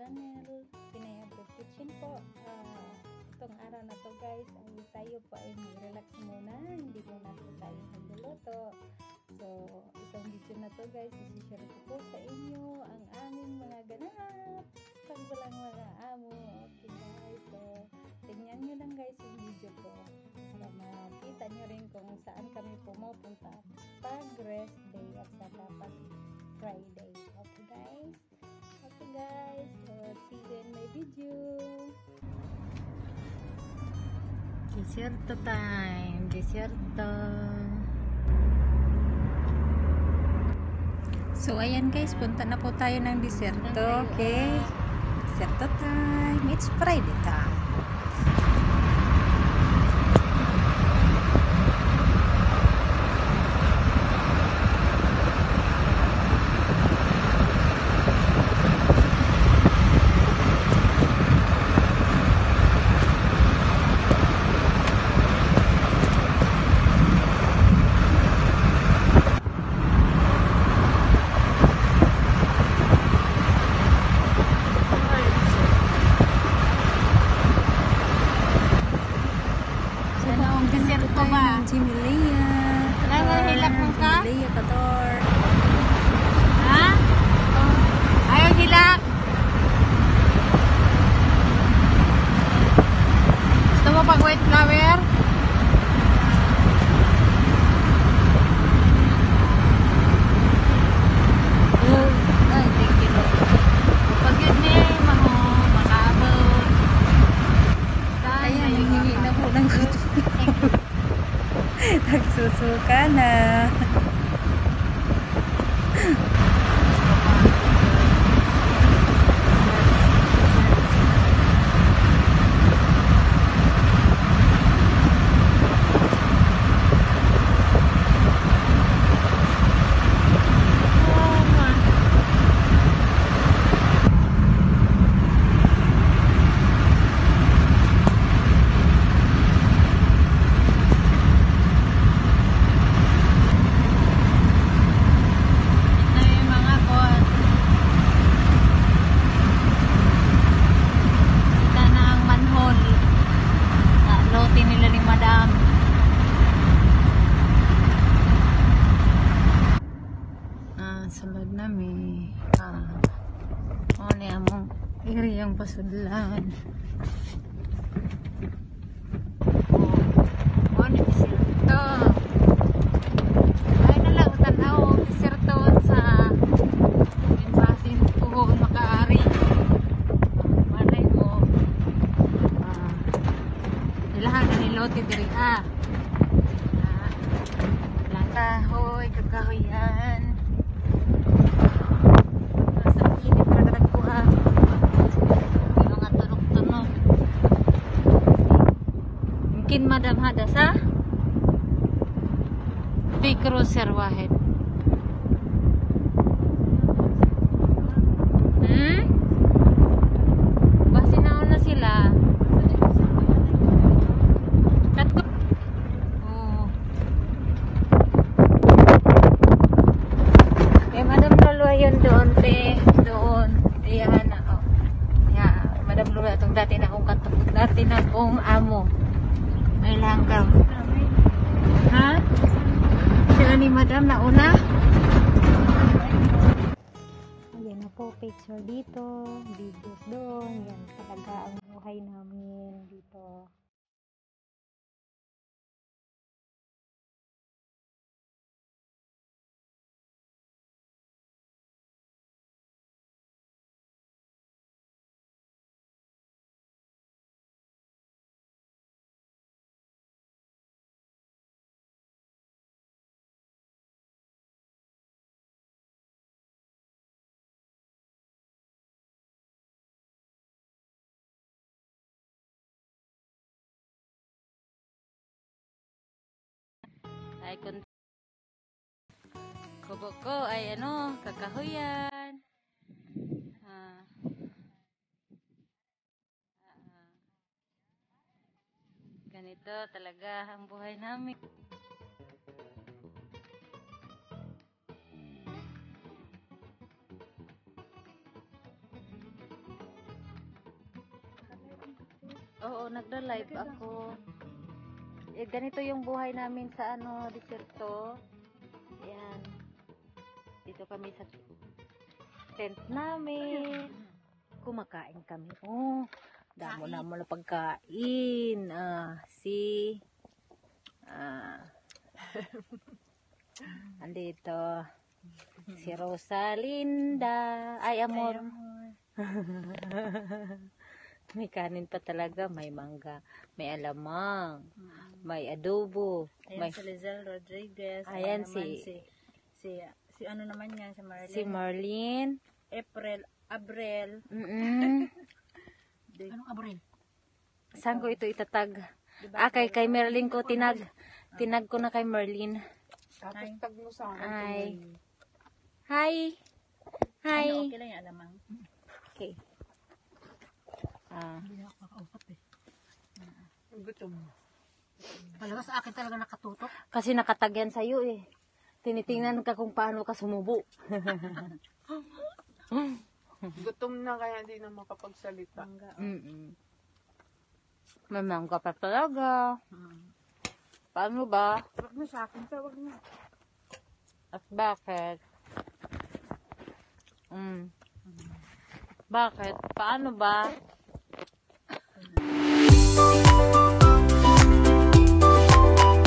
channel, Pinay Abroad Kitchen po. Itong araw na to guys, ay tayo po ay mag-relax muna, hindi muna po tayo magluluto. So, itong video na to guys, isi-share ko po sa inyo ang aming mga ganap pag walang mga amo. Okay guys, so tingnan nyo lang guys yung video ko para makita nyo rin kung saan kami pumupunta pag rest day at saka pag Friday. Okay guys, so see you in my video. Desierto time, desierto. So ayan guys, punta na po tayo ng desierto. Okay, desierto time, it's Friday time. Jimilia, hilak mo ka? Jimilia Kator. Ha? Ayaw hilak. Gusto mo pag white flower? Ay, thank you. Pag yun makabot. Ayan, hihingi na po ng gusto. Nagsusuka na. nila ni Madam. Sabag nami. O niya mong area yung pasudlan. O ni desierto. Ay nalang tanaw desierto sa Insasin Tuhon Makaari. Malay mo. Ilahan na nilote diri kahoy, kakahoyan. Nasa init para katagpuan. May mga tunog-tunog. Mungkin Madam hadas ha? Fikro Sir Wahid. Basi naon na sila. Yun doon doon iyahan na Madam Lula itong dati na akong amo may langgam ha sila ni Madam na una ayan na po picture dito, videos doon, yan talaga ang buhay namin dito. ay kubo ko ay kakahuyan ganito talaga ang buhay namin. Oo, nagda-live ako. Ganito yung buhay namin sa desierto. Ayan. Dito kami sa tent namin. Kumakain kami. Oh, damo na pagkain. Andito si Rosalinda. Ay, amor. May kanin pa talaga, may mangga, may alamang, may adobo, Ayan may si Lizelle Rodriguez. Ayan naman si si ano naman yan, si Marlene. si Marlene. Abrel. Anong Abril? Saan ko ito itatag? Diba, Kay Merlin ko tinag ko na kay Merlin. Tapos tag mo sa Hi. Hi. Hi. Ano, okay lang yan, alamang. Okay. Hindi ako kakausap eh. Gutom. Talaga sa akin talaga nakatutok. Kasi nakatagyan sa iyo eh. Tinitingnan ka kung paano ka sumubo. Gutom na kaya hindi na makapagsalita. May mangga pa talaga. Paano ba? Wag na sa akin, tawag na. At bakit? Bakit? Paano ba?